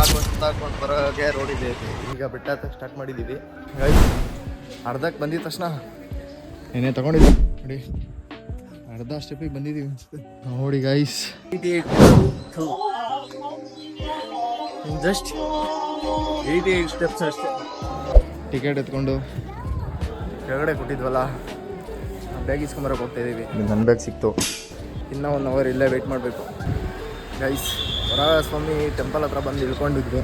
ಸುತ್ತಾಡ್ಕೊಂಡು ಬರೋಗೆ road ಇದೆ. ಈಗ ಬೆಟ್ಟ ಸ್ಟಾರ್ಟ್ ಮಾಡಿದ್ದೀವಿ. ಅರ್ಧಕ್ಕೆ ಬಂದಿದ ತಕ್ಷಣ ಏನೇ ತಗೊಂಡಿದ್ವಿ ನೋಡಿ, ಅರ್ಧ ಸ್ಟೆಪ್ಪಿಗೆ ಬಂದಿದ್ದೀವಿ ಅನ್ಸುತ್ತೆ ನೋಡಿ ಗೈಸ್. ಜಸ್ಟ್ 88 ಸ್ಟೆಪ್ಸ್ ಅಷ್ಟೇ. ಟಿಕೆಟ್ ಎತ್ಕೊಂಡು ಕೆಳಗಡೆ ಕೊಟ್ಟಿದ್ವಲ್ಲ, ಬ್ಯಾಗ್ ಇಸ್ಕೊಂಬರಕ್ಕೆ ಹೋಗ್ತಾ ಇದ್ದೀವಿ. ನನ್ನ ಬ್ಯಾಗ್ ಸಿಕ್ತು. ಇನ್ನೂ 1 ಅವರ್ ಇಲ್ಲೇ ವೆಯ್ಟ್ ಮಾಡಬೇಕು ಗೈಸ್. ವರಹಾರ ಸ್ವಾಮಿ ಟೆಂಪಲ್ ಹತ್ರ ಬಂದು ಇಳ್ಕೊಂಡಿದ್ವಿ.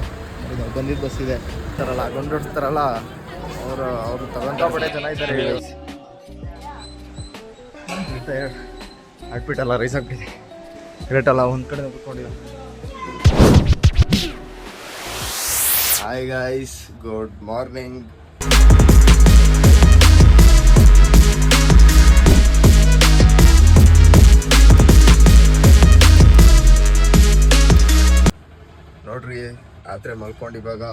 ಬಂದಿದ್ದು ಬಸ್ ಇದೆ ಥರಲ್ಲ ಗೊಂಡಿರ್ತಾರಲ್ಲ, ಅವರು ತಗೊಂಡಪಡೆ ಜನ ಇದ್ದಾರೆ. ಹಾಕ್ಬಿಟ್ಟಲ್ಲ ರೈಸ್ ಆಗ್ಬಿಟ್ಟಿದೆ. ಗ್ರೇಟ್ ಅಲ್ಲ, ಒಂದು ಕಡೆ ಕೂತ್ಕೊಂಡಿದ್ದೆ. Hi guys, good morning. ನೋಡ್ರಿ, ರಾತ್ರಿ ಮಲ್ಕೊಂಡು ಇವಾಗ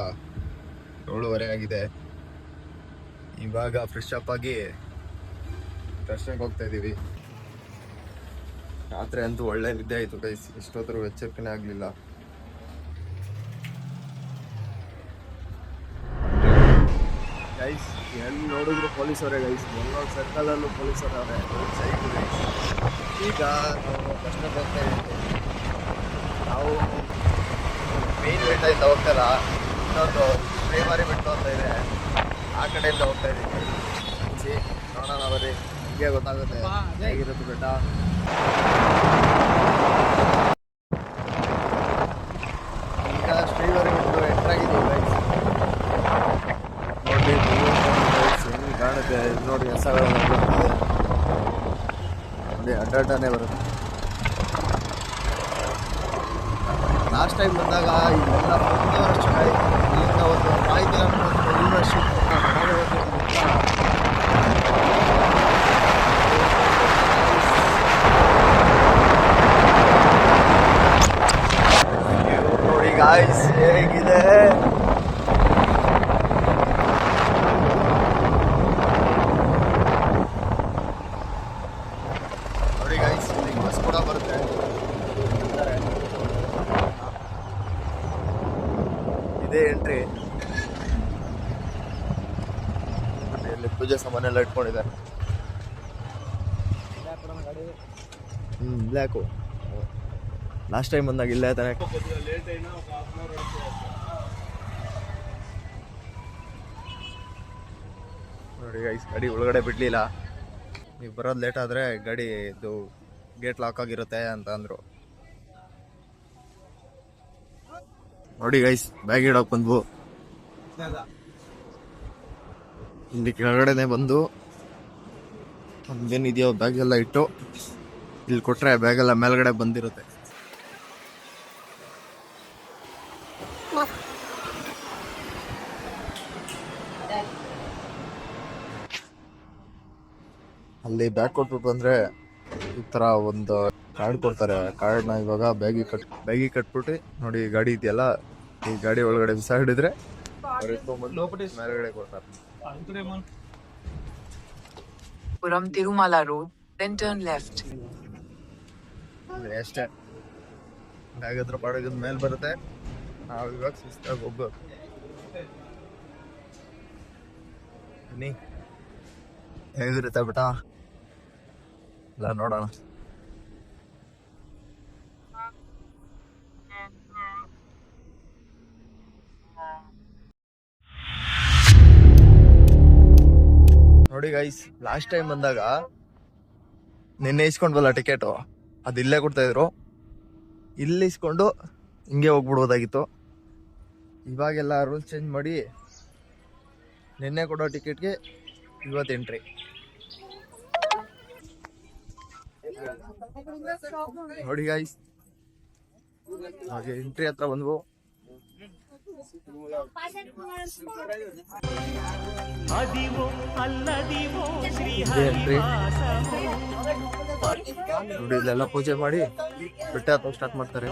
7:30 ಆಗಿದೆ. ಇವಾಗ ಫ್ರೆಶ್ ಅಪ್ ಆಗಿ ದರ್ಶನಕ್ಕೆ ಹೋಗ್ತಾ ಇದ್ದೀವಿ. ರಾತ್ರಿ ಅಂತೂ ಒಳ್ಳೆ ನಿದ್ದೆ ಆಯಿತು ಗೈಸ್. ಎಷ್ಟೊತ್ತರೂ ಎಚ್ಚರಿಕೆನೇ ಆಗಲಿಲ್ಲ. ಗೈಸ್ ಎಲ್ಲಿ ನೋಡಿದ್ರು ಪೊಲೀಸವರೇ ಗೈಸ್. ಒಂದೊಂದು ಸರ್ಕಲಲ್ಲೂ ಪೊಲೀಸರವರೇ. ಈಗ ನಾವು ದರ್ಶನಕ್ಕೆ ಹೋಗ್ತಾ ಇದ್ದೀವಿ. ನಾವು ಮೇನ್ ಬೆಟ್ಟದಿಂದ ಹೋಗ್ತಾಯಿಲ್ಲ, ಇನ್ನೊಂದು ಶ್ರೀಮಾರಿ ಬೆಟ್ಟ ಅಂತ ಇದೆ, ಆ ಕಡೆಯಿಂದ ಹೋಗ್ತಾ ಇದ್ದೀವಿ. ನೋಡೋಣ ಬರ್ರಿ, ಹೀಗೆ ಗೊತ್ತಾಗುತ್ತೆ ಹೇಗಿರುತ್ತೆ ಬೆಟ್ಟ. ಈಗ ಶ್ರೀವಾರಿ ಬೆಟ್ಟ ಎಂಟ್ರಾಗಿದ್ದೀವಿ ಗೈಸ್. ನೋಡಿ ಹೆಂಗೆ ಕಾಣುತ್ತೆ ನೋಡಿ, ಹೆಸರು ನೋಡಿ ಅಡ್ಡಾಟನೇ ಬರುತ್ತೆ. ಲಾಸ್ಟ್ ಟೈಮ್ ಬಂದಾಗ ಇಲ್ಲೆಲ್ಲ 1 ವರ್ಷ ಚೆನ್ನಾಗಿತ್ತು. ಇಲ್ಲಿಂದ ಒಂದು 5 ಕಿಲೋಮೀಟರ್ ಯೂನಿವರ್ಸಿಟಿ ನೋಡಿ ಗಾಯ್ಸ್ ಹೇಗಿದೆ. ನೋಡಿ ಗಾಯ್ಸ್, ಬಸ್ ಕೂಡ ಬರುತ್ತೆ. ಇದೇ ಎಂಟ್ರಿ. ಇಲ್ಲಿ ಪೂಜೆ ಸಾಮಾನೆಲ್ಲ ಇಟ್ಕೊಂಡಿದ್ದಾರೆ. ಬ್ಲ್ಯಾಕು ಲಾಸ್ಟ್ ಟೈಮ್ ಬಂದಾಗ ಇಲ್ಲೇ ತಾನೆ. ನೋಡಿ ಗೈಸ್, ಗಾಡಿ ಒಳಗಡೆ ಬಿಡ್ಲಿಲ್ಲ. ನೀವು ಬರೋದು ಲೇಟ್ ಆದರೆ ಗಾಡಿ ಇದು ಗೇಟ್ ಲಾಕ್ ಆಗಿರುತ್ತೆ ಅಂತ ಅಂದರು. ನೋಡಿ ಗೈಸ್, ಬ್ಯಾಗ್ ಇಡೋಕೆ ಬಂದ್ವು. ಇಲ್ಲಿ ಕೆಳಗಡೆನೆ ಬಂದು ನಮ್ದೇನಿದೆಯೋ ಬ್ಯಾಗ್ ಎಲ್ಲ ಇಟ್ಟು ಇಲ್ಲಿ ಕೊಟ್ರೆ ಬ್ಯಾಗ್ ಎಲ್ಲ ಮೇಲ್ಗಡೆ ಬಂದಿರುತ್ತೆ. ಅಲ್ಲಿ ಬ್ಯಾಗ್ ಕೊಟ್ಬಿಟ್ಟು ಬಂದ್ರೆ ಈ ತರ ಒಂದು ಕಾರ್ಡ್ ಕೊಡ್ತಾರೆ. ಕಾರ್ಡ್ನ ಇವಾಗ ಬ್ಯಾಗಿಗೆ ಕಟ್ಬಿಟ್ಟು ನೋಡಿ, ಗಾಡಿ ಇದೆಯಲ್ಲ, ಈ ಗಾಡಿ ಒಳಗಡೆ ಬಿಸಾಡಿದ್ರೆ ಮೇಲ್ಗಡೆ ಕೊಡ್ತಾರೆ. Puram Tirumala Road, then turn left. ಅಷ್ಟೇ, ಬ್ಯಾಗ್ ಹತ್ರ ಪಡಗದ ಮೇಲೆ ಬರುತ್ತೆ. ನಾವು ಇವಾಗ ಶಿಸ್ತಾಗಿ ಹೋಗ್ಬೇಕು. ಬನ್ನಿ, ಹೇಗಿರುತ್ತೆ ಬೇಟ ಎಲ್ಲ ನೋಡೋಣ. ನೋಡಿ ಗೈಸ್, ಲಾಸ್ಟ್ ಟೈಮ್ ಬಂದಾಗ ನಿನ್ನೆ ಇಸ್ಕೊಂಡ್ವಲ್ಲ ಟಿಕೆಟು, ಅದು ಇಲ್ಲೇ ಕೊಡ್ತಾ ಇದ್ರು. ಇಲ್ಲಿ ಇಸ್ಕೊಂಡು ಹಿಂಗೆ ಹೋಗ್ಬಿಡ್ಬೋದಾಗಿತ್ತು. ಇವಾಗೆಲ್ಲ ರೂಲ್ಸ್ ಚೇಂಜ್ ಮಾಡಿ ನಿನ್ನೆ ಕೊಡೋ ಟಿಕೆಟ್ಗೆ ಇವತ್ತು ಎಂಟ್ರಿ. ನೋಡಿ ಗೈಸ್, ಹಾಗೆ ಎಂಟ್ರಿ ಹತ್ರ ಬಂದ್ವು. ನೋಡಿ ಇಲ್ಲೆಲ್ಲ ಪೂಜೆ ಮಾಡಿ ಬೆಟ್ಟ ಹತ್ತ ಸ್ಟಾರ್ಟ್ ಮಾಡ್ತಾರೆ.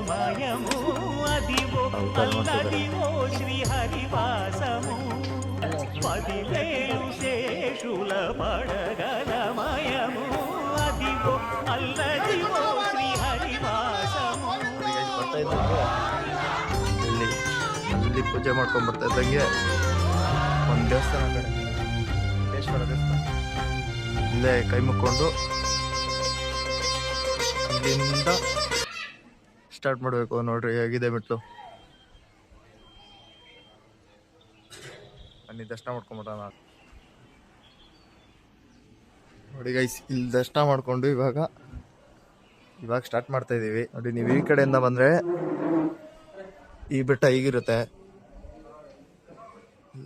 ಅಲ್ಲಿ ಪೂಜೆ ಮಾಡ್ಕೊಂಡ್ ಬರ್ತಾ ಇದ್ದಂಗೆ ಒಂದು ದೇವಸ್ಥಾನ ಕಡೆ ವೆಂಕಟೇಶ್ವರ ದೇವಸ್ಥಾನ ಇಲ್ಲೇ ಕೈ ಮುಕ್ಕೊಂಡು ಇಲ್ಲಿಂದ ಸ್ಟಾರ್ಟ್ ಮಾಡಬೇಕು. ನೋಡ್ರಿ ಹೇಗಿದೆ ಮೆಟ್ಲು. ಅಲ್ಲಿ ದರ್ಶನ ಮಾಡ್ಕೊಂಡ್ಬಿಡೋಣ ನೋಡಿ ಗೈಸ್. ಇಲ್ಲಿ ದರ್ಶನ ಮಾಡ್ಕೊಂಡು ಇವಾಗ ಸ್ಟಾರ್ಟ್ ಮಾಡ್ತಾ ಇದೀವಿ ನೋಡಿ. ನೀವು ಈ ಕಡೆಯಿಂದ ಬಂದ್ರೆ ಈ ಬೆಟ್ಟ ಹೀಗಿರುತ್ತೆ.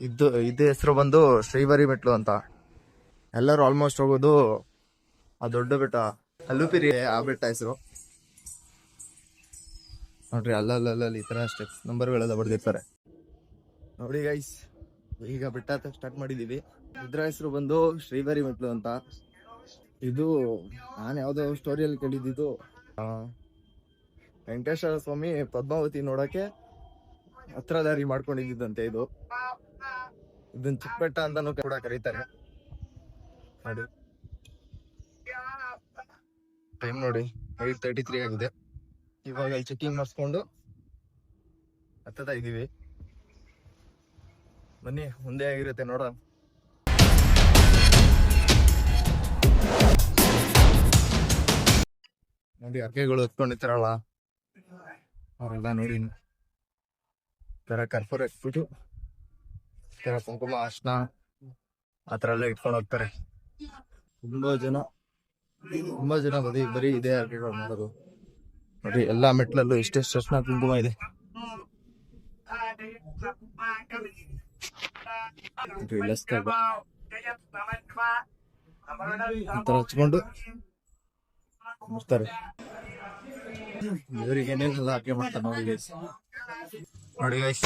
ಇದು ಹೆಸರು ಬಂದು ಶ್ರೀವರಿ ಮೆಟ್ಲು ಅಂತ. ಎಲ್ಲರೂ ಆಲ್ಮೋಸ್ಟ್ ಹೋಗೋದು ಆ ದೊಡ್ಡ ಬೆಟ್ಟ ಅಲ್ಲುಪಿರಿ, ಆ ಬೆಟ್ಟ ಹೆಸರು ನೋಡ್ರಿ. ಅಲ್ಲಲ್ಲಿ ಈ ತರ ಸ್ಟೆಪ್ಸ್ ನಂಬರ್ಗಳೆಲ್ಲ ಬರ್ದಿರ್ತಾರೆ ನೋಡಿ ಗೈಸ್. ಈಗ ಬೆಟ್ಟ ಸ್ಟಾರ್ಟ್ ಮಾಡಿದೀವಿ. ಇದ್ರ ಹೆಸರು ಬಂದು ಶ್ರೀವರಿ ಮೆಟ್ಲು ಅಂತ. ಇದು ನಾನು ಯಾವ್ದೋ ಸ್ಟೋರಿಯಲ್ಲಿ ಕೇಳಿದ್ದು, ವೆಂಕಟೇಶ್ವರ ಸ್ವಾಮಿ ಪದ್ಮಾವತಿ ನೋಡಕ್ಕೆ ಹತ್ರ ದಾರಿ ಮಾಡ್ಕೊಂಡಿದ್ದಂತೆ. ಇದನ್ನ ಚಿಕ್ಕ ಬೆಟ್ಟ ಅಂತಾನು ಕೂಡ ಕರೀತಾರೆ ನೋಡಿ. ಟೈಮ್ ನೋಡಿ 8:33 ಆಗಿದೆ. ಇವಾಗ ಇಲ್ಲಿ ಚೆಕಿಂಗ್ ಮಾಡಿಸ್ಕೊಂಡು ಹತ್ತದ ಇದೀವಿ. ಬನ್ನಿ ಮುಂದೆ ಆಗಿರುತ್ತೆ ನೋಡೋಣ. ನೋಡಿ ಅಕ್ಕೆಗಳು ಹತ್ಕೊಂಡಿರ್ತಾರಲ್ಲ ಅವರೆಲ್ಲ ನೋಡಿ ತರ ಕರ್ಪೂರ ಇಟ್ಬಿಟ್ಟು ತರ ಕುಂಕುಮ ಅರ್ಶನ ಆ ಥರ ಎಲ್ಲ ಇಟ್ಕೊಂಡು ಹೋಗ್ತಾರೆ. ತುಂಬಾ ಜನ ಬರೀ ಇದೆ ಅರ್ಕೆಗಳು ಮಾಡೋದು ನೋಡಿ. ಎಲ್ಲಾ ಮೆಟ್ಲಲ್ಲೂ ಎಷ್ಟೆಷ್ಟು ಅರ್ಶನ ಕುಂಕುಮ ಇದೆ. ಹಚ್ಕೊಂಡು ಬರ್ತಾರೆ. ಇವರಿಗೆ ಏನೇನೆಲ್ಲ ಹಾಕಿ ಮಾಡ್ತಾರೆ ನೋಡಿ ಗೈಸ್.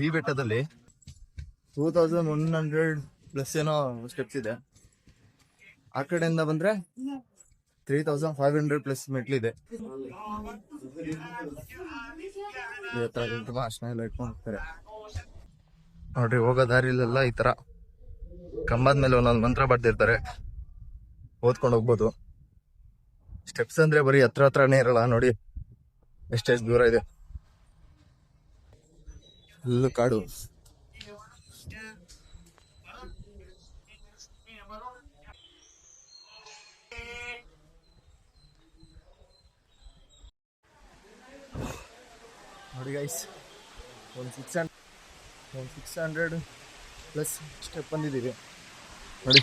ಈ ಬೆಟ್ಟದಲ್ಲಿ 2100+ ಏನೋ ಸ್ಟೆಪ್ಸ್ ಇದೆ. ಆ ಕಡೆಯಿಂದ ಬಂದ್ರೆ 3500+ ಮೆಟ್ಲಿದೆ. ಅಷ್ಟನ್ನ ಎಲ್ಲ ಇಟ್ಕೊಂಡು ಹೋಗ್ತಾರೆ ನೋಡ್ರಿ. ಹೋಗೋ ದಾರಿಲೆಲ್ಲ ಈ ತರ ಕಂಬದ ಮೇಲೆ ಒಂದೊಂದು ಮಂತ್ರ ಬರ್ದಿರ್ತಾರೆ, ಓದ್ಕೊಂಡು ಹೋಗ್ಬೋದು. ಸ್ಟೆಪ್ಸ್ ಅಂದ್ರೆ ಬರೀ ಹತ್ರನೇ ಇರಲ್ಲ ನೋಡಿ, ಎಷ್ಟೆಷ್ಟು ದೂರ ಇದೆ. ಎಲ್ಲ ಕಾಡು ನೋಡಿ ಗೈಸ್. ಒಂದು 600+ ಸ್ಟೆಪ್ ಬಂದಿದ್ದೀವಿ ನೋಡಿ.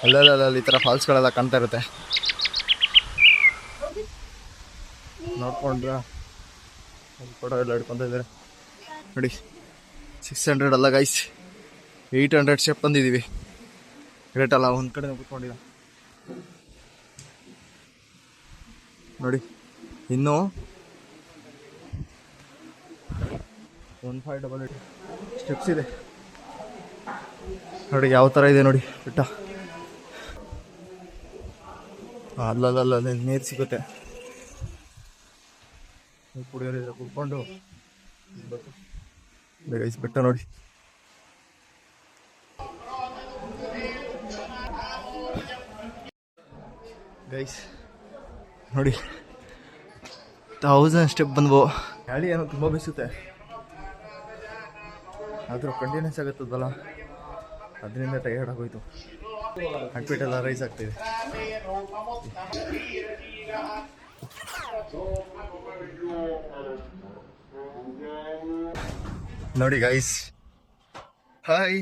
ಅಲ್ಲಲ್ಲಿ ಈ ಥರ ಫಾಲ್ಸ್ಗಳೆಲ್ಲ ಕಾಣ್ತಾ ಇರುತ್ತೆ. ನೋಡ್ಕೊಂಡ್ರ ಫೋಟೋ ಎಲ್ಲ ಹಿಡ್ಕೊತಾ ಇದ್ದಾರೆ ನೋಡಿ. 600 ಅಲ್ಲ ಗೈಸ್, 800 ಸ್ಟೆಪ್ ಬಂದಿದ್ದೀವಿ. ಗ್ರೇಟ್ ಅಲ್ಲ. ಒಂದು ಕಡೆ ಕೂತ್ಕೊಂಡಿಲ್ಲ ನೋಡಿ. ಇನ್ನೂ 1588 ಸ್ಟೆಪ್ಸ್ ಇದೆ ನೋಡಿ. ಯಾವ ಥರ ಇದೆ ನೋಡಿ ಬೆಟ್ಟ. ಅಲ್ಲಲ್ಲ ನೀರು ಸಿಗುತ್ತೆ. ಕುಡಿಯೋರಿದ್ರೆ ಕುಡ್ಕೊಂಡು ಗೈಸ್ ಬೆಟ್ಟ ನೋಡಿ. ಗೈಸ್ ನೋಡಿ 1000 ಸ್ಟೆಪ್ ಬಂದ್ವು. ಗಾಳಿ ಏನೋ ತುಂಬ ಬೀಸುತ್ತೆ, ಆದರೂ ಕಂಟಿನ್ಯೂಸ್ ಆಗುತ್ತದಲ್ಲ ಅದರಿಂದ ಟಯರ್ಡ್ ಆಗೋಯ್ತು. ಹಾರ್ಟ್ಬೀಟ್ ಎಲ್ಲ ರೈಸ್ ಆಗ್ತಿದೆ ನೋಡಿ ಗೈಸ್. ಹಾಯ್.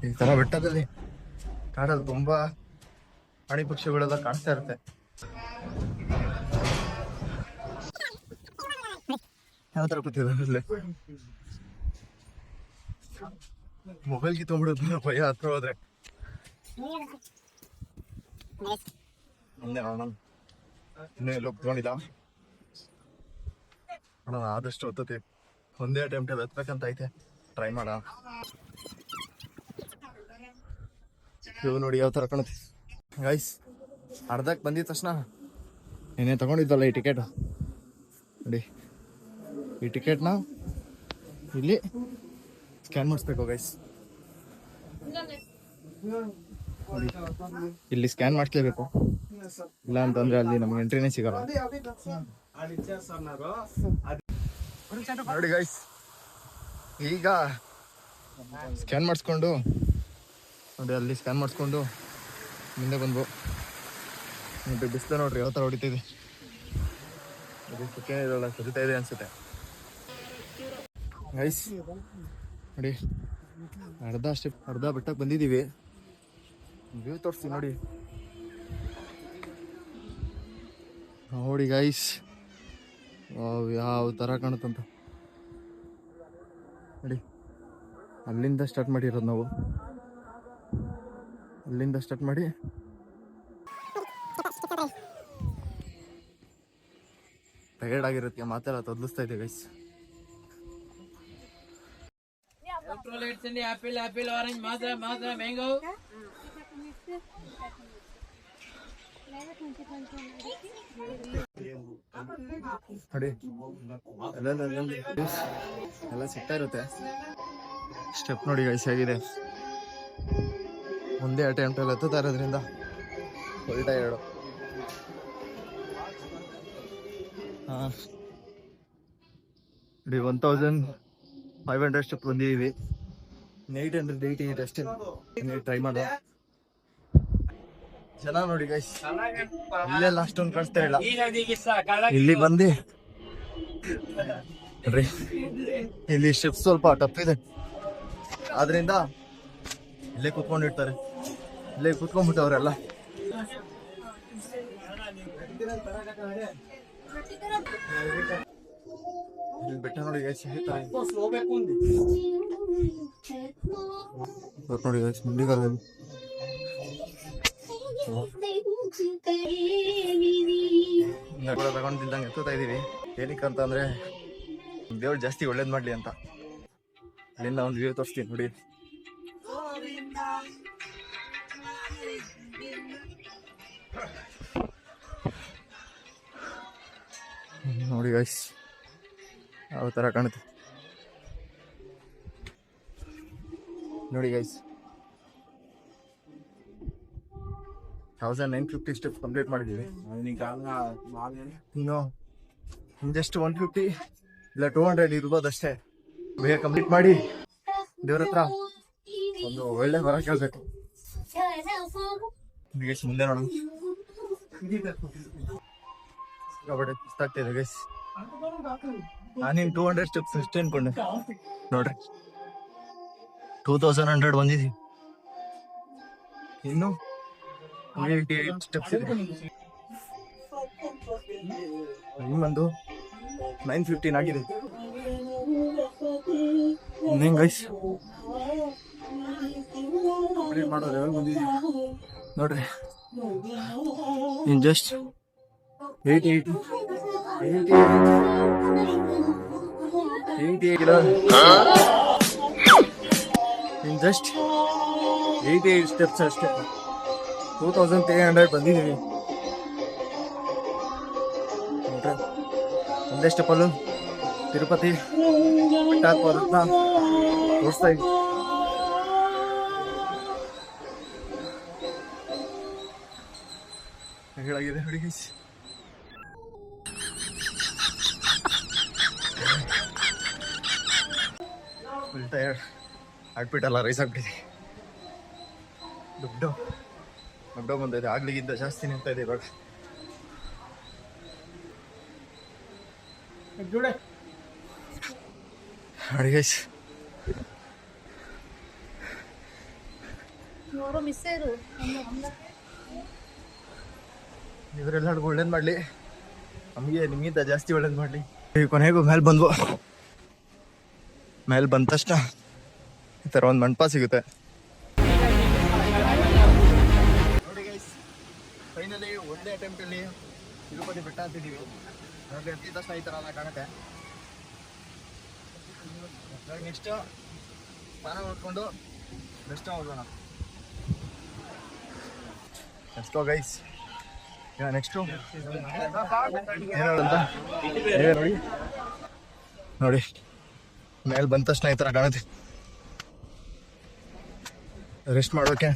ಈ ತರ ಬೆಟ್ಟದಲ್ಲಿ ಕಾಡಲ್ಲಿ ತುಂಬಾ ಪ್ರಾಣಿ ಪಕ್ಷಿಗಳೆಲ್ಲ ಕಾಣಿಸ್ತಾ ಇರುತ್ತೆ. ಯಾವ ತರ ಕೂತಿಲ್ಲ ಮೊಬೈಲ್ ಕಿತ್ಕೊಂಡ್ಬಿಡೋದು ಭಯ ಹತ್ರ ಹೋದ್ರೆ. ಇನ್ನೂ ಎಲ್ಲ ಒಪ್ಕೊಂಡಿಲ್ಲ ನೋಡೋಣ. ಆದಷ್ಟು ಹೊತ್ತತಿ ಒಂದೇ ಅಟೆಂಪ್ಟಲ್ಲಿ ಹತ್ಬೇಕಂತ ಐತೆ. ಟ್ರೈ ಮಾಡ. ಇವು ನೋಡಿ ಯಾವ ಥರ ಕಾಣುತ್ತೆ ಗೈಸ್. ಅರ್ಧಕ್ಕೆ ಬಂದಿದ ತಕ್ಷಣ ಏನೇ ತಗೊಂಡಿದ್ದಲ್ಲ ಈ ಟಿಕೆಟ್ ನೋಡಿ. ಈ ಟಿಕೆಟ್ನ ಇಲ್ಲಿ ಸ್ಕ್ಯಾನ್ ಮಾಡಿಸ್ಬೇಕು ಗೈಸ್. ಇಲ್ಲಿ ಸ್ಕ್ಯಾನ್ ಮಾಡಿಸ್ಲೇಬೇಕು. ಇಲ್ಲ ಅಂತಂದ್ರೆ ಅಲ್ಲಿ ನಮ್ಗೆ ಎಂಟ್ರಿನೇ ಸಿಗಲ್ಲ. ನೋಡಿ ಗೈಸ್, ಈಗ ಸ್ಕ್ಯಾನ್ ಮಾಡಿಸ್ಕೊಂಡು ನೋಡಿ, ಅಲ್ಲಿ ಸ್ಕ್ಯಾನ್ ಮಾಡಿಸ್ಕೊಂಡು ಮುಂದೆ ಬಂದ್ವು. ನೋಡಿ ಬಿಸಿಲು ನೋಡ್ರಿ ಯಾವ ಥರ ಹೊಡಿತಿದೆ. ಸುಖೇನೇ ಇರೋಲ್ಲ, ಸುರಿತಾ ಇದೆ ಅನ್ಸುತ್ತೆ ಗೈಸ್. ನೋಡಿ ಅರ್ಧ ಬೆಟ್ಟಕ್ಕೆ ಬಂದಿದ್ದೀವಿ. ವ್ಯೂ ತೋರಿಸ್ತೀವಿ ನೋಡಿ. ನೋಡಿ ಗೈಸ್, ಯಾವ ಥರ ಕಾಣುತ್ತಂತ ನೋಡಿ. ಅಲ್ಲಿಂದ ಸ್ಟಾರ್ಟ್ ಮಾಡಿರೋದು ನಾವು, ಅಲ್ಲಿಂದ ಸ್ಟಾರ್ಟ್ ಮಾಡಿ ಟಯರ್ಡ್ ಆಗಿರುತ್ತೆ, ಮಾತೆಲ್ಲ ತೊದಲಿಸ್ತಾ ಇದೆ ಗೈಸ್. ಆಪಲ್ ಆರೆಂಜ್ ಮಾತ್ರ ಮ್ಯಾಂಗೋ. ನೋಡಿ ಎಲ್ಲ ಸಿಗ್ತಾ ಇರುತ್ತೆ. ಸ್ಟೆಪ್ ನೋಡಿ ಗೈಸ್ ಹೇಗಿದೆ. ಒಂದೇ ಅಟೆಂಪ್ಟ್ ಅಲ್ಲಿ ಹತ್ತುತ್ತಾ ಇರೋದ್ರಿಂದ ಫುಲ್ ಟಯರ್ಡು. ನೋಡಿ 1500 ಸ್ಟೆಪ್ ಬಂದಿದ್ದೀವಿ. 888 ಅಷ್ಟೇ. ಟ್ರೈ ಮಾಡೋ ಜನ ನೋಡಿ ಗೈಸ್, ಇಲ್ಲೆಲ್ಲ ಅಷ್ಟೊಂದು ಕಾಣಿಸ್ತಾ ಇಲ್ಲ. ಇಲ್ಲಿ ಬಂದು ನೋಡ್ರಿ, ಇಲ್ಲಿ ಸ್ಟೆಪ್ ಸ್ವಲ್ಪ ಟಫ್ ಇದೆ, ಆದ್ರಿಂದ ಇಲ್ಲೇ ಕೂತ್ಕೊಂಡಿರ್ತಾರೆ. ಇಲ್ಲೇ ಕೂತ್ಕೊಂಡ್ಬಿಟ್ಟವ್ರೆಲ್ಲ. ಇಲ್ಲಿ ಬೆಟ್ಟ ನೋಡಿ ಗೈಸ್, ನೋಡಿ ಗೈಸ್ ಮುಂದಿಗಾಲಲ್ಲಿ ತಗೊಂಡಿದ್ದಂಗೆ ಎತ್ತುತ್ತಾ ಇದೀವಿ. ಏನಕ್ಕೆ ಅಂತ ಅಂದ್ರೆ ದೇವ್ರು ಜಾಸ್ತಿ ಒಳ್ಳೇದ್ ಮಾಡ್ಲಿ ಅಂತ. ಅಲ್ಲಿಂದ ಒಂದು ವ್ಯೂ ತೋರಿಸ್ತೀನಿ ನೋಡಿ. ನೋಡಿ ಗೈಸ್ ಯಾವ ಥರ ಕಾಣುತ್ತೆ ನೋಡಿ ಗೈಸ್. 1950 ಸ್ಟೆಪ್ಸ್ ಕಂಪ್ಲೀಟ್ ಮಾಡಿದ್ದೀವಿ. ಇನ್ನು ಜಸ್ಟ್ 150 ಇಲ್ಲ 200 ಇರ್ಬೋದು ಅಷ್ಟೇ. ಬೇಗ ಕಂಪ್ಲೀಟ್ ಮಾಡಿ ದೇವ್ರ ಹತ್ರ ಒಂದು ಒಳ್ಳೆ ವರ ಕೇಳಬೇಕು. ಮುಂದೆ ನೋಡೋಣ. ಆಗ್ತಿದೆ ಗೈಸ್. ನಾನೇನು 200 ಸ್ಟೆಪ್ಸ್ ಅಷ್ಟೇ ಅನ್ಕೊಂಡೆ, ನೋಡ್ರಿ 2100 ಬಂದಿದ್ದೀವಿ. ಇನ್ನು 88 ಸ್ಟೆಪ್ಸ್ ಇದೆ. ಇನ್ನೊಂದು 915 ಆಗಿದೆ. ಇನ್ನೇನು ಗೈಸ್ ಕಂಪ್ಲೀಟ್ ಮಾಡೋ ಲೆವೆಲ್ ಬಂದಿದ್ದೀವಿ ನೋಡ್ರಿ. In just 88 in just 88 steps ಅಷ್ಟೇ. 2300 ಬಂದಿದ್ದೀವಿ. ಒಂದೇ ಸ್ಟೆಪ್ಪಲ್ಲೂ ತಿರುಪತಿ ಬೆಟ್ಟ ಹತ್ತೋದನ್ನ ತೋರಿಸ್ತಾ ಇದ್ವಿ. ಹೇಳಾಗಿದೆ ನೋಡಿ ಗೈಸ್. ಫುಲ್ ಟಯರ್ಡ್, ಹಾಕ್ಬಿಟ್ಟಲ್ಲ ರೈಸ್ ಆಗ್ಬಿಟ್ಟಿದೆ. ದುಡ್ಡು ಬಂದೈತೆ, ಆಗ್ಲಿಗಿಂತ ಜಾಸ್ತಿ ನಿಂತ ಇದೆ ಇವಾಗ. ನೋಡಿ ಗೈಸ್, ಇವರೆಲ್ಲರಿಗೂ ಒಳ್ಳೇದು ಮಾಡಲಿ, ನಮಗೆ ನಿಮಗಿಂತ ಜಾಸ್ತಿ ಒಳ್ಳೇದು ಮಾಡಲಿ. ಕೊನೆಗೂ ಮೇಲೆ ಬಂದ್ವು. ಮೇಲೆ ಬಂದ ತಕ್ಷಣ ಈ ಥರ ಒಂದು ಮಂಟಪ ಸಿಗುತ್ತೆ ನೋಡಿ ಗೈಸ್. ಫೈನಲಿ ಒಂದೇ ಅಟೆಂಪ್ಟಲ್ಲಿ ತಿರುಪತಿ ಬೆಟ್ಟ ಹತ್ತಿದ್ದೀವಿ. ನೋಡಿ ಹತ್ತಿದ ತಕ್ಷಣ ಈ ಥರ ಎಲ್ಲ ಕಾಣುತ್ತೆ. ನೆಕ್ಸ್ಟ್ ಸ್ನಾನ ಮಾಡ್ಕೊಂಡು ಬೆಸ್ಟ್ ಹೋಗೋಣ. Let's go guys. ನೆಕ್ಸ್ಟು ಏನಂತ ನೋಡಿ ನೋಡಿ ಮೇಲೆ ಬಂದ ತಕ್ಷಣ ಈ ಥರ ಕಾಣುತ್ತೆ. ರೆಸ್ಟ್ ಮಾಡೋಕೆ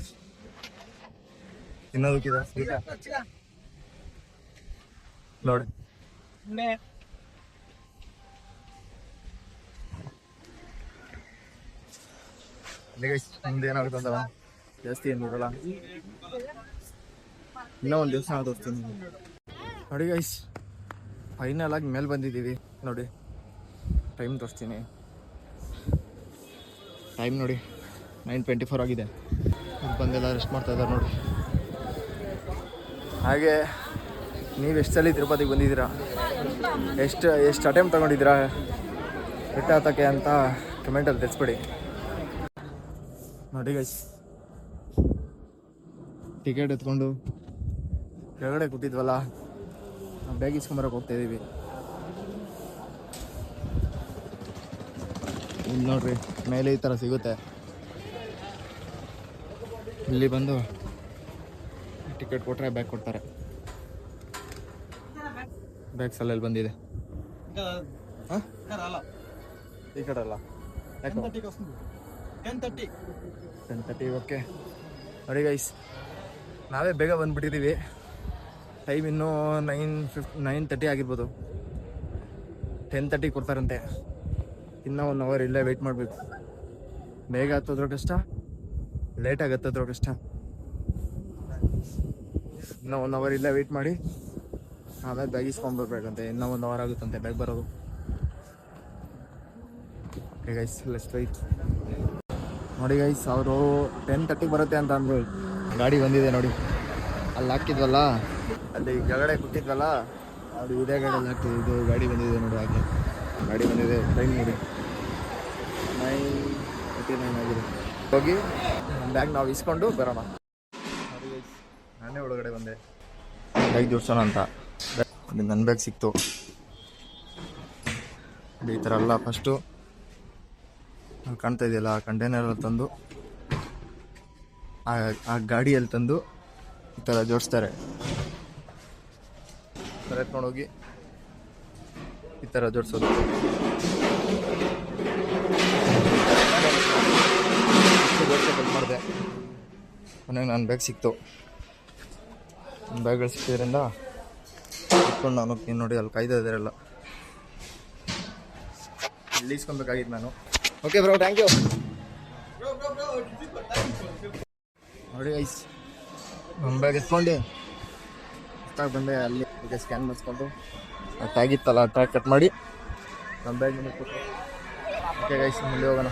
ತಿನ್ನೋದಕ್ಕಿದೆ ನೋಡಿ ಮುಂದೆ ಏನಾಗುತ್ತೆ ಅಂತ ಜಾಸ್ತಿ ಏನು ನೋಡಲ್ಲ. ಇನ್ನೂ ಒಂದು ದಿವಸ ತೋರಿಸ್ತೀನಿ ನೋಡಿ ಗೈಸ್. ಫೈನಲ್ ಆಗಿ ಮೇಲೆ ಬಂದಿದ್ದೀವಿ ನೋಡಿ. ಟೈಮ್ ತೋರಿಸ್ತೀನಿ. ಟೈಮ್ ನೋಡಿ 9:24 ಆಗಿದೆ. ಬಂದೆಲ್ಲ ರೆಸ್ಟ್ ಮಾಡ್ತಾ ಇದ್ದಾರೆ ನೋಡಿ. ಹಾಗೆ ನೀವು ಎಷ್ಟು ಸಲ ತಿರುಪತಿಗೆ ಬಂದಿದ್ದೀರಾ, ಎಷ್ಟು ಅಟೆಂಪ್ಟ್ ತೊಗೊಂಡಿದ್ದೀರಾ ಬೆಟ್ಟ ಹತ್ತಕ್ಕೆ ಅಂತ ಕಮೆಂಟಲ್ಲಿ ತಿಳಿಸ್ಬಿಡಿ ನೋಡಿ ಗೈಸ್. ಟಿಕೆಟ್ ಎತ್ಕೊಂಡು ಕೆಳಗಡೆ ಕೂತಿದ್ವಲ್ಲ, ಬ್ಯಾಗ್ ಇಸ್ಕೊಂಬರಕ್ಕೆ ಹೋಗ್ತಾಯಿದ್ದೀವಿ. ಇಲ್ಲಿ ನೋಡ್ರಿ ಮೇಲೆ ಈ ಥರ ಸಿಗುತ್ತೆ. ಇಲ್ಲಿ ಬಂದು ಟಿಕೆಟ್ ಕೊಟ್ಟರೆ ಬ್ಯಾಗ್ ಕೊಡ್ತಾರೆ. ಬ್ಯಾಗ್ ಸಲ ಬಂದಿದೆ ಈ ಕಡೆ ಅಲ್ಲ 10:30 ಓಕೆ ನೋಡಿ ಗೈಸ್. ನಾವೇ ಬೇಗ ಬಂದುಬಿಟ್ಟಿದ್ದೀವಿ. ಟೈಮ್ ಇನ್ನೂ 9:30 ಆಗಿರ್ಬೋದು. 10:30 ಕೊಡ್ತಾರಂತೆ. ಇನ್ನೂ 1 ಅವರ್ ಇಲ್ಲೇ ವೆಯ್ಟ್ ಮಾಡಬೇಕು. ಬೇಗ ಹತ್ತೋದ್ರ ಕಷ್ಟ, ಲೇಟಾಗಿ ಹತ್ತೋದ್ರ ಕಷ್ಟ. ಇನ್ನೂ 1 ಅವರ್ ಇಲ್ಲೇ ವೆಯ್ಟ್ ಮಾಡಿ ಆಮೇಲೆ ಬ್ಯಾಗ್ ಇಸ್ಕೊಂಡ್ಬರ್ಬೇಕಂತೆ. ಇನ್ನೂ 1 ಅವರ್ ಆಗುತ್ತಂತೆ ಬ್ಯಾಗ್ ಬರೋದು. Okay guys, let's wait. ನೋಡಿ ಗೈಸ್, ಅವರು 10:30 ಬರುತ್ತೆ ಅಂತ ಅಂದರು. ಗಾಡಿ ಬಂದಿದೆ ನೋಡಿ. ಅಲ್ಲಿ ಹಾಕಿದ್ವಲ್ಲ, ಅಲ್ಲಿ ಕೆಳಗಡೆ ಕೊಟ್ಟಿದ್ವಲ್ಲ, ಅದು ಇದೇ ಗಾಡಿಯಲ್ಲಿ ಹಾಕ್ತಿದೆ. ಇದು ಗಾಡಿ ಬಂದಿದೆ ನೋಡಿ. ಹಾಗೆ ಗಾಡಿ ಬಂದಿದೆ. ಟೈಮ್ ನೋಡಿ 9:39 ಆಗಿದೆ. ಹೋಗಿ ಬ್ಯಾಗ್ ನಾವು ಇಸ್ಕೊಂಡು ಬರೋಣ. ನೋಡಿ ಗೈಸ್, ನಾನೇ ಒಳಗಡೆ ಬಂದೆ ಬ್ಯಾಗ್ ಜೋಡ್ಸೋಣ ಅಂತ. ನನ್ನ ಬ್ಯಾಗ್ ಸಿಕ್ತು. ಈ ಥರ ಎಲ್ಲ ಫಸ್ಟು ಕಾಣ್ತಾ ಇದೆಯಲ್ಲ, ಆ ಕಂಟೈನರಲ್ಲಿ ತಂದು ಆ ಗಾಡಿಯಲ್ಲಿ ತಂದು ಈ ಥರ ಜೋಡಿಸ್ತಾರೆ. ಎತ್ಕೊಂಡೋಗಿ ಈ ಥರ ಜೋಡಿಸೋದು. ಜೋಡಿಸೋದು ಮಾಡಿದೆ. ಮನೆಗೆ ನನ್ನ ಬ್ಯಾಗ್ ಸಿಕ್ತು. ನನ್ನ ಬ್ಯಾಗ್ಗಳು ಸಿಕ್ಕಿದ್ರಿಂದ ಇಟ್ಕೊಂಡು ನಾನು ಹೋಗ್ತೀನಿ ನೋಡಿ. ಅಲ್ಲಿ ಕಾಯ್ತಾ ಇದ್ದಾರೆಲ್ಲ. ಇಲ್ಲಿ ಇಸ್ಕೊಬೇಕಾಗಿತ್ತು ನಾನು. Okay bro, thank you. ನೋಡಿ ಐಸ್, ನಮ್ಮ ಬ್ಯಾಗ್ ಎತ್ಕೊಂಡು ಬಂದೆ. ಅಲ್ಲಿ ಈಗ ಸ್ಕ್ಯಾನ್ ಮಾಡಿಸ್ಕೊಂಡು ಟ್ಯಾಗ್ ಇತ್ತಲ್ಲ, ಟ್ಯಾಗ್ ಕಟ್ ಮಾಡಿ ನಮ್ಮ ಬ್ಯಾಗ್ ನಿಮಗೆ ಕೊಟ್ಟು. ಓಕೆ ಗೈಸ್, ಮುಂದೆ ಹೋಗೋಣ.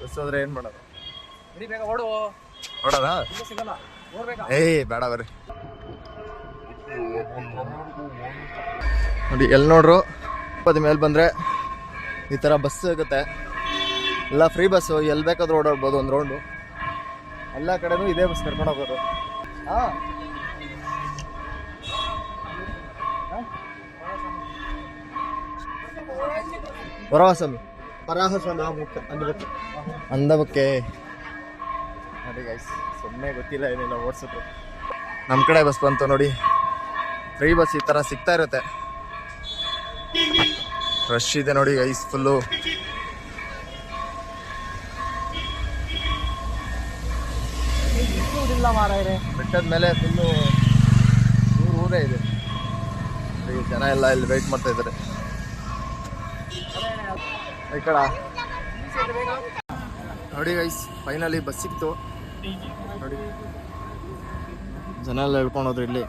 ಬಸ್ ಹೋದ್ರೆ ಏನು ಮಾಡೋದು? ಓಡೋದಾ? ಏಯ್ ಬೇಡ ಬರ್ರಿ. ನೋಡಿ ಎಲ್ಲಿ ನೋಡ್ರು ತಿರುಪತಿ ಮೇಲೆ ಬಂದರೆ ಈ ಥರ ಬಸ್ ಸಿಗುತ್ತೆ. ಎಲ್ಲ ಫ್ರೀ ಬಸ್ಸು, ಎಲ್ಲಿ ಬೇಕಾದ್ರೂ ಓಡಾಡ್ಬೋದು. ಒಂದು ರೌಂಡು ಎಲ್ಲ ಕಡೆನೂ ಇದೇ ಬಸ್ ಕರ್ಕೊಂಡು ಹೋಗೋದು. ಹಾಂ, ಅಂದಬಕ್ಕೆ ನೋಡಿ ಗೈಸ್. ಸುಮ್ಮನೆ ಗೊತ್ತಿಲ್ಲ ಏನಿಲ್ಲ ಓಡಿಸಿದ್ರು. ನಮ್ಮ ಕಡೆ ಬಸ್ ಬಂತು ನೋಡಿ. ಫ್ರೀ ಬಸ್ ಈ ಥರ ಸಿಗ್ತಾ ಇರುತ್ತೆ. ರಶ್ ಇದೆ ನೋಡಿ ಗೈಸ್ ಫುಲ್ಲು. ಬೆಟ್ಟದ ಮೇಲೆ ಫುಲ್ಲು ಊರೇ ಇದೆ. ಜನ ಎಲ್ಲ ಇಲ್ಲಿ ವೆಯ್ಟ್ ಮಾಡ್ತಾ ಇದ್ದಾರೆ. ಈ ಕಡೆ ನೋಡಿ ಗೈಸ್, ಫೈನಲಿ ಬಸ್ ಸಿಕ್ತು ನೋಡಿ. ಜನ ಎಲ್ಲ ಹೇಳ್ಕೊಂಡು ಹೋದ್ರು. ಇಲ್ಲಿ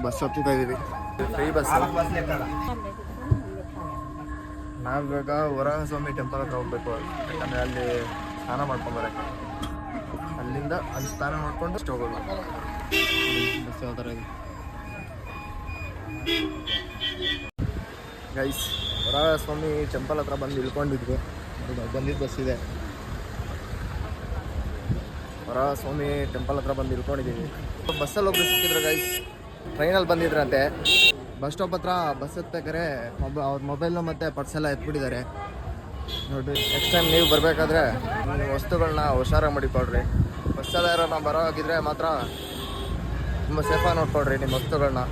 ಬಸ್ ಹತ್ತಿತಾ ಇದೀವಿ. Free bus. ನಾವಿವಾಗ ವರಹಸ್ವಾಮಿ ಟೆಂಪಲ್ ಹತ್ರ ಹೋಗ್ಬೇಕು. ಯಾಕಂದರೆ ಅಲ್ಲಿ ಸ್ನಾನ ಮಾಡ್ಕೊಂಬರಕ್ಕೆ. ಅಲ್ಲಿಂದ ಅಲ್ಲಿ ಸ್ನಾನ ಮಾಡ್ಕೊಂಡು ಅಷ್ಟು ಹೋಗೋದು. ಬಸ್ ಯಾವ ಥರ ಇದೆ ಗೈಸ್. ವರಹಸ್ವಾಮಿ ಟೆಂಪಲ್ ಹತ್ರ ಬಂದು ಇಳ್ಕೊಂಡಿದ್ವಿ. ಬಂದಿದ್ದು ಬಸ್ ಇದೆ. ವರಹಸ್ವಾಮಿ ಟೆಂಪಲ್ ಹತ್ರ ಬಂದು ಇಳ್ಕೊಂಡಿದ್ದೀವಿ. ಬಸ್ಸಲ್ಲಿ ಹೋಗಿ ಸಿಕ್ಕಿದ್ರು ಗೈಸ್. ಟ್ರೈನಲ್ಲಿ ಬಂದಿದ್ರಂತೆ. ಬಸ್ ಸ್ಟಾಪ್ ಹತ್ರ ಬಸ್ ಎತ್ಬೇಕಾದ್ರೆ ಅವ್ರ ಮೊಬೈಲ್ನ ಮತ್ತು ಪರ್ಸೆಲ್ಲ ಎತ್ಬಿಟ್ಟಿದ್ದಾರೆ ನೋಡಿ. ನೆಕ್ಸ್ಟ್ ಟೈಮ್ ನೀವು ಬರಬೇಕಾದ್ರೆ ವಸ್ತುಗಳನ್ನ ಹುಷಾರಾಗಿ ಮಾಡಿಕೊಡ್ರಿ. ಬಸ್ಸಲ್ಲಿ ಯಾರೋ ನಾವು ಬರೋ ಹಾಗಿದ್ರೆ ಮಾತ್ರ ತುಂಬ ಸೇಫಾಗಿ ನೋಡ್ಕೊಳ್ರಿ ನಿಮ್ಮ ವಸ್ತುಗಳನ್ನ.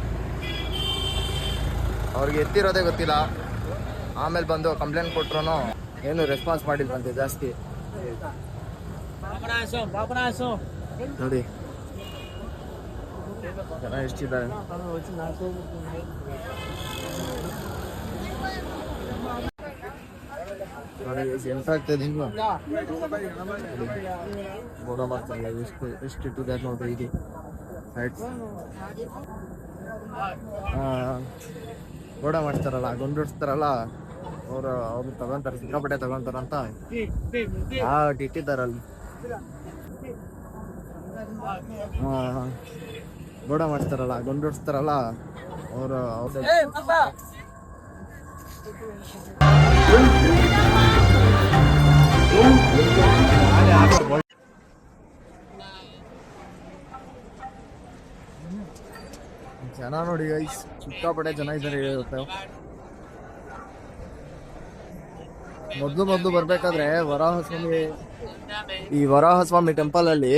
ಅವ್ರಿಗೆ ಎತ್ತಿರೋದೇ ಗೊತ್ತಿಲ್ಲ. ಆಮೇಲೆ ಬಂದು ಕಂಪ್ಲೇಂಟ್ ಕೊಟ್ರು ಏನು ರೆಸ್ಪಾನ್ಸ್ ಮಾಡಿಲ್ವಂತೆ ಜಾಸ್ತಿ. ನೋಡಿ ಜನ ಎಷ್ಟಿದ್ದಾರೆ. ನೋಡಿ ಎಂತ ಆಗ್ತದೆ ಹಿಂಗ ಬೋಡ ಮಾಡ್ತಾರಲ್ಲ ಎಷ್ಟು ಇಟ್ಟಿದ್ದಾರೆ ನೋಡ್ರಿ ಇದು ಬೋಡ ಮಾಡ್ತಾರಲ್ಲ ಗುಂಡಿಡ್ತಾರಲ್ಲ ಅವ್ರು ತಗೊಂತಾರೆ ಸಿಕ್ಕಾಪಟ್ಟೆ ತಗೊಂತಾರಂತ ಇಟ್ಟಿದ್ದಾರಲ್ಲಿ. ಬೋಡ ಮಾಡ್ತಾರಲ್ಲ ಗುಂಡಿಡ್ತಾರಲ್ಲ ಅವ್ರು ಜನ ನೋಡಿ ಗೈಸ್ ಸಿಕ್ಕಾಪಟ್ಟೆ ಜನ ಇದ್ದಾರೆ. ಮೊದ್ಲು ಬರ್ಬೇಕಾದ್ರೆ ವರಾಹಸ್ವಾಮಿ ಟೆಂಪಲ್ ಅಲ್ಲಿ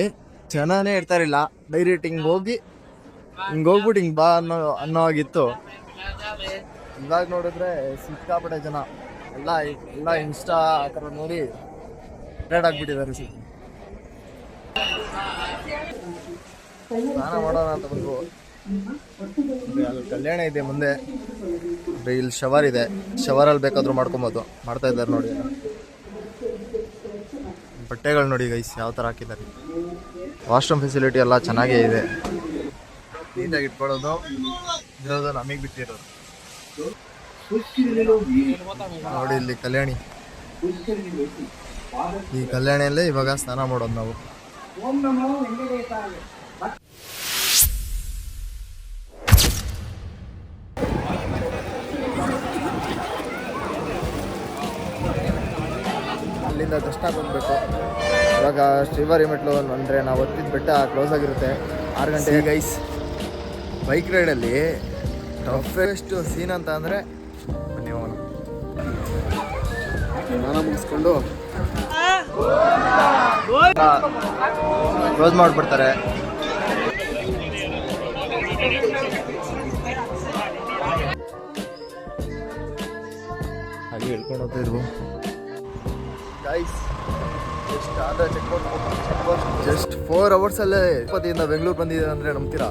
ಜನನೇ ಇರ್ತಾರಿಲ್ಲ. ಡೈರೆಕ್ಟ್ ಹೋಗ್ಬಿಟ್ಟು ಹಿಂಗ್ ಬಾ ಅನ್ನೋ ಆಗಿತ್ತು. ಇವಾಗ ನೋಡಿದ್ರೆ ಸಿಕ್ಕಾಪಟ್ಟೆ ಜನ ಎಲ್ಲ ಇನ್ಸ್ಟಾ ಆ ಥರ ನೋಡಿ ರೆಡ್ ಆಗ್ಬಿಟ್ಟಿದ್ದಾರೆ. ಸ್ನಾನ ಮಾಡೋಣ ಅಂತ ಬಂದು ಅಲ್ಲಿ ಕಲ್ಯಾಣ ಇದೆ ಮುಂದೆ. ಇಲ್ಲಿ ಶವರ್ ಇದೆ, ಶವರಲ್ಲಿ ಬೇಕಾದ್ರೂ ಮಾಡ್ಕೊಬೋದು. ಮಾಡ್ತಾ ಇದ್ದಾರೆ ನೋಡಿ. ಬಟ್ಟೆಗಳು ನೋಡಿ ಗೈಸ್ ಯಾವ ಥರ ಹಾಕಿದ್ದಾರೆ. ವಾಶ್ರೂಮ್ ಫೆಸಿಲಿಟಿ ಎಲ್ಲ ಚೆನ್ನಾಗೇ ಇದೆ. ನೀಟಾಗಿ ಇಟ್ಕೊಳ್ಳೋದು ಇರೋದು ನಮಗೆ ಬಿಟ್ಟಿರೋದು. ನೋಡಿ ಇಲ್ಲಿ ಕಲ್ಯಾಣಿ, ಈ ಕಲ್ಯಾಣಿಯಲ್ಲೇ ಇವಾಗ ಸ್ನಾನ ಮಾಡೋದು ನಾವು. ಅಲ್ಲಿಂದ ದರ್ಶನ ಬಂದ್ಬೇಕು. ಇವಾಗ ಶ್ರೀವಾರಿ ಮೆಟ್ಲು ಅಂದರೆ ನಾವು ಹೊತ್ತಿದ ಬೆಟ್ಟ ಕ್ಲೋಸ್ ಆಗಿರುತ್ತೆ 6 ಗಂಟೆಗೆ. ಗೈಸ್ ಬೈಕ್ ರೈಡಲ್ಲಿ ಟಫೆಸ್ಟ್ ಸೀನ್ ಅಂತ ಅಂದರೆ ನೀವು ಸ್ನಾನ ಮುಗಿಸ್ಕೊಂಡು ಕ್ಲೋಸ್ ಮಾಡಿಬಿಡ್ತಾರೆ. ಹಾಗೆ ಹೇಳ್ಕೊಂಡು ಹೋಗ್ತಾ ಇದ್ವು ಗೈಸ್. ಎಷ್ಟು ಆದರೆ ಚೆಕ್ ಪೋಸ್ಟ್ ಜಸ್ಟ್ 4 ಅವರ್ಸಲ್ಲೇ ತಿರುಪತಿಯಿಂದ ಬೆಂಗಳೂರು ಬಂದಿದೆ ಅಂದರೆ ನಂಬ್ತೀರಾ?